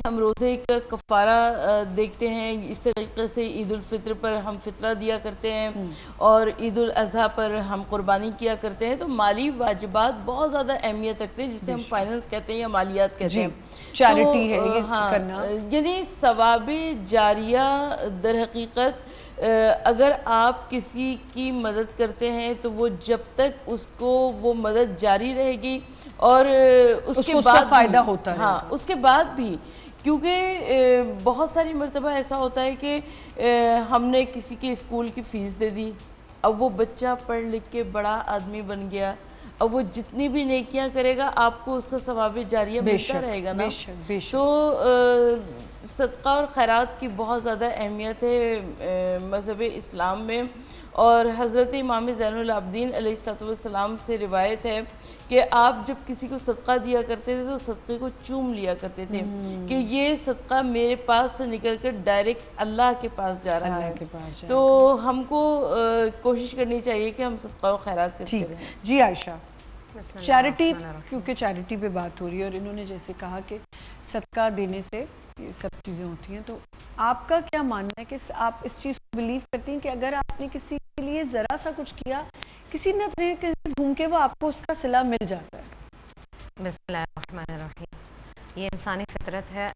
ہم روزے کا کفارہ دیکھتے ہیں، اس طریقے سے عید الفطر پر ہم فطرہ دیا کرتے ہیں اور عید الاضحیٰ پر ہم قربانی کیا کرتے ہیں. تو مالی واجبات بہت زیادہ اہمیت رکھتے ہیں، جسے ہم فائننس کہتے ہیں یا مالیات کہتے ہیں. چیریٹی ہے یہ کرنا. یعنی ثواب جاریہ در حقیقت اگر آپ کسی کی مدد کرتے ہیں تو وہ جب تک اس کو وہ مدد جاری رہے گی اور اس کے بعد فائدہ ہوتا ہے. ہاں اس کے بعد بھی، کیونکہ بہت ساری مرتبہ ایسا ہوتا ہے کہ ہم نے کسی کے اسکول کی فیس دے دی، اب وہ بچہ پڑھ لکھ کے بڑا آدمی بن گیا، اب وہ جتنی بھی نیکیاں کرے گا آپ کو اس کا ثواب جاریہ ملتا رہے گا نا. تو صدقہ اور خیرات کی بہت زیادہ اہمیت ہے مذہب اسلام میں. اور حضرت امام زین العابدین علیہ السلام سے روایت ہے کہ آپ جب کسی کو صدقہ دیا کرتے تھے تو صدقے کو چوم لیا کرتے تھے کہ یہ صدقہ میرے پاس سے نکل کر ڈائریکٹ اللہ کے پاس جا رہا ہے. تو ہم کو کوشش کرنی چاہیے کہ ہم صدقہ و خیرات کرتے رہیں. جی عائشہ، چیریٹی، کیونکہ چیریٹی پہ بات ہو رہی ہے اور انہوں نے جیسے کہا کہ صدقہ دینے سے یہ سب چیزیں ہوتی ہیں، تو آپ کا کیا ماننا ہے کہ آپ اس چیز کو بلیو کرتی ہیں کہ اگر آپ نے کسی کے لیے ذرا سا کچھ کیا، کسی نہ گھوم کے وہ آپ کو اس کا صلہ مل جاتا ہے؟ بسم اللہ الرحمن الرحیم. یہ انسانی فطرت ہے.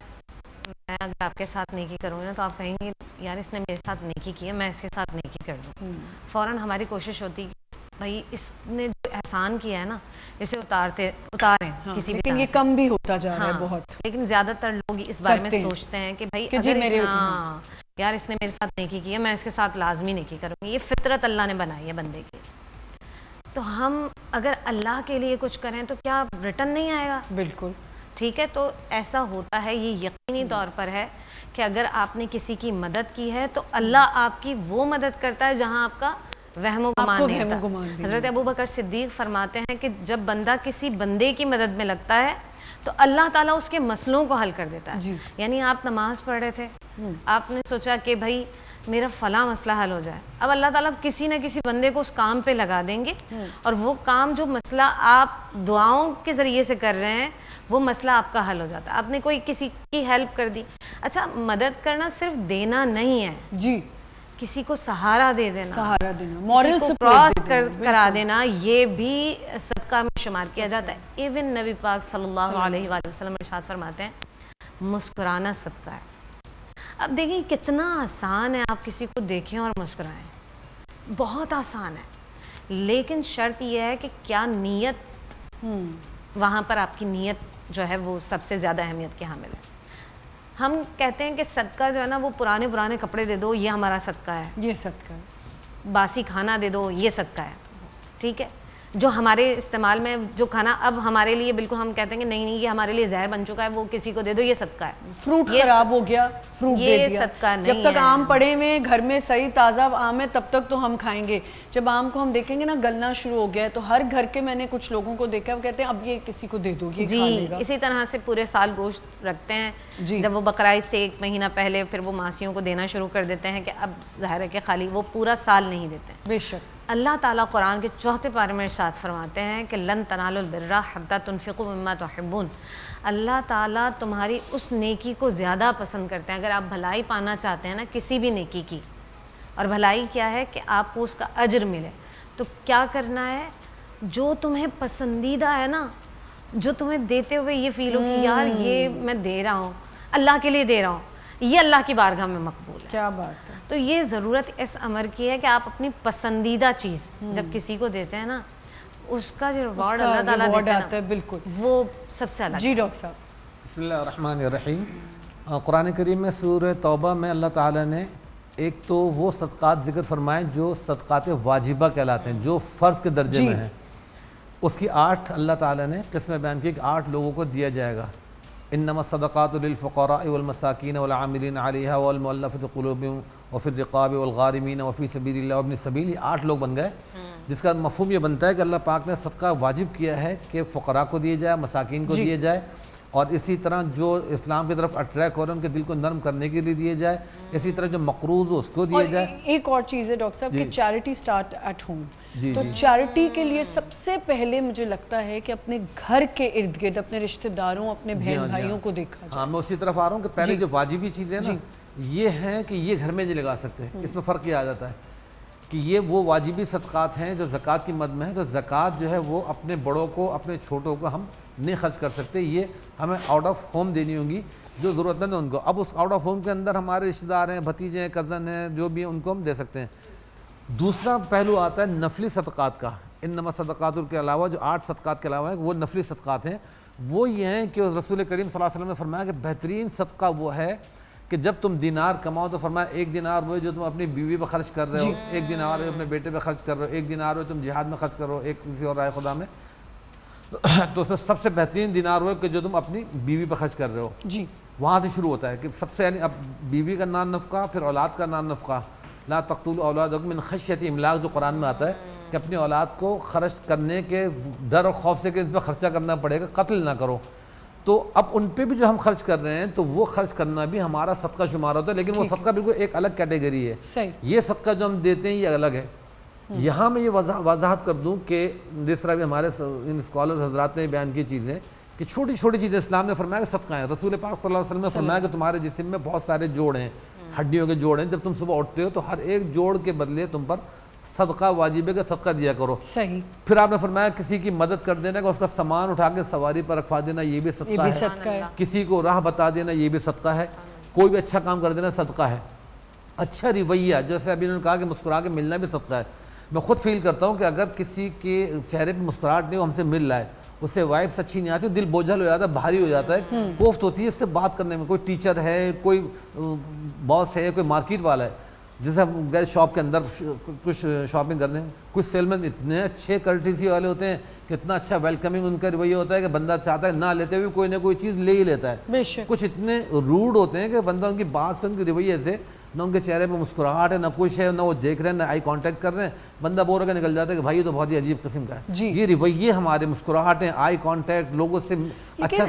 میں اگر آپ کے ساتھ نیکی کروں گا تو آپ کہیں گے یار اس نے میرے ساتھ نیکی کی ہے، میں اس کے ساتھ نیکی کر دوں. فوراً ہماری کوشش ہوتی ہے بھائی اس نے جو احسان کیا ہے نا اسے اتاریں کسی بھی. لیکن یہ کم بھی ہوتا جا رہا ہے بہت. لیکن زیادہ تر لوگ اس بارے میں سوچتے ہیں کہ بھائی یار اس نے میرے ساتھ نیکی کی ہے، میں اس کے ساتھ لازمی نیکی کروں گی. یہ فطرت اللہ نے بنائی ہے بندے کی. تو ہم اگر اللہ کے لیے کچھ کریں تو کیا ریٹرن نہیں آئے گا؟ بالکل ٹھیک ہے. تو ایسا ہوتا ہے، یہ یقینی طور پر ہے کہ اگر آپ نے کسی کی مدد کی ہے تو اللہ آپ کی وہ مدد کرتا ہے جہاں آپ کا وہم و گمان نہیں ہوتا. حضرت ابوبکر صدیق فرماتے ہیں کہ جب بندہ کسی بندے کی مدد میں لگتا ہے تو اللہ تعالیٰ اس کے مسئلوں کو حل کر دیتا ہے. یعنی آپ نماز پڑھ رہے تھے، آپ نے سوچا کہ بھائی میرا فلاں مسئلہ حل ہو جائے، اب اللہ تعالیٰ کسی نہ کسی بندے کو اس کام پہ لگا دیں گے اور وہ کام جو مسئلہ آپ دعاؤں کے ذریعے سے کر رہے ہیں وہ مسئلہ آپ کا حل ہو جاتا ہے. آپ نے کوئی کسی کی ہیلپ کر دی. اچھا، مدد کرنا صرف دینا نہیں ہے، جی کسی کو سہارا دے دینا، مورل کراس کرا دینا، یہ بھی صدقہ میں شمار کیا جاتا ہے. ایون نبی پاک صلی اللہ علیہ وآلہ وسلم ارشاد فرماتے ہیں مسکرانا صدقہ ہے. اب دیکھیں کتنا آسان ہے، آپ کسی کو دیکھیں اور مسکرائیں، بہت آسان ہے. لیکن شرط یہ ہے کہ کیا نیت، وہاں پر آپ کی نیت جو ہے وہ سب سے زیادہ اہمیت کے حامل ہے. ہم کہتے ہیں کہ صدقہ جو ہے نا وہ پرانے کپڑے دے دو، یہ ہمارا صدقہ ہے، یہ صدقہ ہے. باسی کھانا دے دو، یہ صدقہ ہے. ٹھیک ہے، جو ہمارے استعمال میں جو کھانا اب ہمارے لیے بالکل ہم کہتے ہیں کہ نہیں یہ ہمارے لیے زہر بن چکا ہے، وہ کسی کو دے دو، یہ صدقہ ہے. فروٹ خراب ہو گیا، فروٹ دے دیا. یہ صدقہ نہیں جب تک آم پڑے ہوئے گھر میں صحیح تازہ آم ہے تب تک تو ہم کھائیں گے. جب آم کو ہم دیکھیں گے نا گلنا شروع ہو گیا ہے تو ہر گھر کے، میں نے کچھ لوگوں کو دیکھا وہ کہتے ہیں اب یہ کسی کو دے دو، یہ کھا لے گا. اسی طرح سے پورے سال گوشت رکھتے ہیں، جب وہ بقرعید سے 1 مہینہ پہلے پھر وہ ماسیوں کو دینا شروع کر دیتے ہیں کہ اب ظاہر ہے کہ خالی وہ پورا سال نہیں دیتے. بے شک اللہ تعالیٰ قرآن کے 4 پارے میں ارشاد فرماتے ہیں کہ لن تنالوا البر حتی تنفقوا مما تحبون. اللہ تعالیٰ تمہاری اس نیکی کو زیادہ پسند کرتے ہیں. اگر آپ بھلائی پانا چاہتے ہیں نا کسی بھی نیکی کی، اور بھلائی کیا ہے کہ آپ کو اس کا اجر ملے، تو کیا کرنا ہے؟ جو تمہیں پسندیدہ ہے نا، جو تمہیں دیتے ہوئے یہ فیل ہو کہ یار یہ میں دے رہا ہوں اللہ کے لیے دے رہا ہوں، یہ اللہ کی بارگاہ میں مقبول ہے. کیا بات ہے. تو یہ ضرورت اس امر کی ہے کہ آپ اپنی پسندیدہ چیز جب کسی کو دیتے ہیں نا، اس کا جو ریوارڈ اللہ تعالیٰ دیتا ہے بالکل وہ سب سے الگ. جی ڈاکٹر صاحب. بسم اللہ الرحمن الرحیم. قرآن کریم میں سورہ توبہ میں اللہ تعالیٰ نے ایک تو وہ صدقات ذکر فرمائے جو صدقات واجبہ کہلاتے ہیں، جو فرض کے درجے میں ہیں. اس کی 8 اللہ تعالیٰ نے قسمیں بیان کی کہ 8 لوگوں کو دیا جائے گا. انما الصدقات للفقراء والمساکین والعاملین علیہا والمؤلفۃ قلوبہم وفی الرقاب والغارمین وفی سبیل اللہ وابن السبیل. یہ 8 لوگ بن گئے، جس کا مفہوم یہ بنتا ہے کہ اللہ پاک نے صدقہ واجب کیا ہے کہ فقراء کو دیا جائے، مساکین کو دیا جائے، اور اسی طرح جو اسلام کی طرف اٹریکٹ ہو رہے ہیں ان کے دل کو نرم کرنے کے لیے دیے جائے, اسی طرح جو مقروض ہو اس کو دیے جائے. ایک اور چیز ہے ڈاکٹر صاحب کہ چیریٹی سٹارٹ ایٹ ہوم, تو چیریٹی کے لیے سب سے پہلے مجھے لگتا ہے کہ اپنے گھر کے ارد گرد اپنے رشتہ داروں, اپنے بہن بھائیوں کو دیکھا جائے. ہاں میں اسی طرف آ رہا ہوں کہ پہلے جو واجبی چیزیں ہیں نا یہ ہیں کہ یہ گھر میں نہیں لگا سکتے, اس میں فرق یہ آ جاتا ہے کہ یہ وہ واجبی صدقات ہیں جو زکوٰۃ کی مد میں ہے. تو زکوٰۃ جو ہے وہ اپنے بڑوں کو اپنے چھوٹوں کو ہم نہیں خرچ کر سکتے, یہ ہمیں آؤٹ آف ہوم دینی ہوگی جو ضرورت مند ہے ان کو. اب اس آؤٹ آف ہوم کے اندر ہمارے رشتہ دار ہیں, بھتیجے ہیں, کزن ہیں, جو بھی ہیں ان کو ہم دے سکتے ہیں. دوسرا پہلو آتا ہے نفلی صدقات کا. انما صدقات کے علاوہ جو 8 صدقات کے علاوہ ہیں وہ نفلی صدقات ہیں. وہ یہ ہیں کہ رسول کریم صلی اللہ علیہ وسلم نے فرمایا کہ بہترین صدقہ وہ ہے کہ جب تم دینار کماؤ تو فرمایا 1 دینار وہ جو تم اپنی بیوی پہ خرچ کر رہے ہو, 1 دینار اپنے بیٹے پہ خرچ کر رہے ہو, 1 دینار تم جہاد میں خرچ کرو, ایک کسی اور رائے خدا میں, تو اس میں سب سے بہترین دینار وہ کہ جو تم اپنی بیوی پہ خرچ کر رہے ہو. جی وہاں سے شروع ہوتا ہے کہ سب سے, یعنی اب بیوی کا نان نفقہ, پھر اولاد کا نان نفقہ. لا تقتلوا اولادکم من خشیۃ املاق جو قرآن میں آتا ہے کہ اپنی اولاد کو خرچ کرنے کے ڈر اور خوف سے کہ اس پہ خرچہ کرنا پڑے گا, قتل نہ کرو. تو اب ان پہ بھی جو ہم خرچ کر رہے ہیں تو وہ خرچ کرنا بھی ہمارا صدقہ شمار ہوتا ہے, لیکن وہ صدقہ بالکل ایک الگ کیٹیگری ہے. صحیح. یہ صدقہ جو ہم دیتے ہیں یہ الگ ہے. یہاں میں یہ وضاحت کر دوں کہ جس طرح بھی ہمارے ان اسکالر حضرات نے بیان کی چیزیں کہ چھوٹی چھوٹی چیزیں اسلام نے فرمایا کہ صدقہ ہیں. رسول پاک صلی اللہ علیہ وسلم نے فرمایا کہ تمہارے جسم میں بہت سارے جوڑ ہیں, ہڈیوں کے جوڑ ہیں, جب تم صبح اٹھتے ہو تو ہر ایک جوڑ کے بدلے تم پر صدقہ واجب ہے کہ صدقہ دیا کرو. صحیح. پھر آپ نے فرمایا کسی کی مدد کر دینا, کہ اس کا سامان اٹھا کے سواری پر رکھوا دینا یہ بھی صدقہ ہے. کسی کو راہ بتا دینا یہ بھی صدقہ ہے. کوئی بھی اچھا کام کر دینا صدقہ ہے. اچھا رویہ, جیسے ابھی انہوں نے کہا کہ مسکرا کے ملنا بھی صدقہ ہے. میں خود فیل کرتا ہوں کہ اگر کسی کے چہرے پہ مسکراہٹ نہیں ہو, ہم سے مل رہا ہے, اس سے وائبس اچھی نہیں آتی, دل بوجھل ہو جاتا ہے, بھاری ہو جاتا ہے, کوفت ہوتی ہے اس سے بات کرنے میں. کوئی ٹیچر ہے, کوئی باس ہے, کوئی مارکیٹ والا ہے, جیسے ہم گئے شاپ کے اندر کچھ شاپنگ کرنے, کچھ سیلمین اتنے اچھے کرٹیسی والے ہوتے ہیں کہ اتنا اچھا ویلکمنگ ان کا رویہ ہوتا ہے کہ بندہ چاہتا ہے نہ لیتے ہوئے کوئی نہ کوئی چیز لے ہی لیتا ہے. کچھ اتنے روڈ ہوتے ہیں کہ بندہ ان کی بات سے, ان کے رویے سے, نہ ان کے چہرے پہ مسکراہٹ ہے, نہ کچھ ہے, نہ وہ دیکھ رہے ہیں, نہ آئی کانٹیکٹ کر رہے ہیں, بندہ بور ہو کے نکل جاتا ہے کہ بھائی یہ تو بہت ہی عجیب قسم کا ہے. یہ رویے ہمارے, مسکراہٹ ہیں, آئی کانٹیکٹ, لوگوں سے اچھا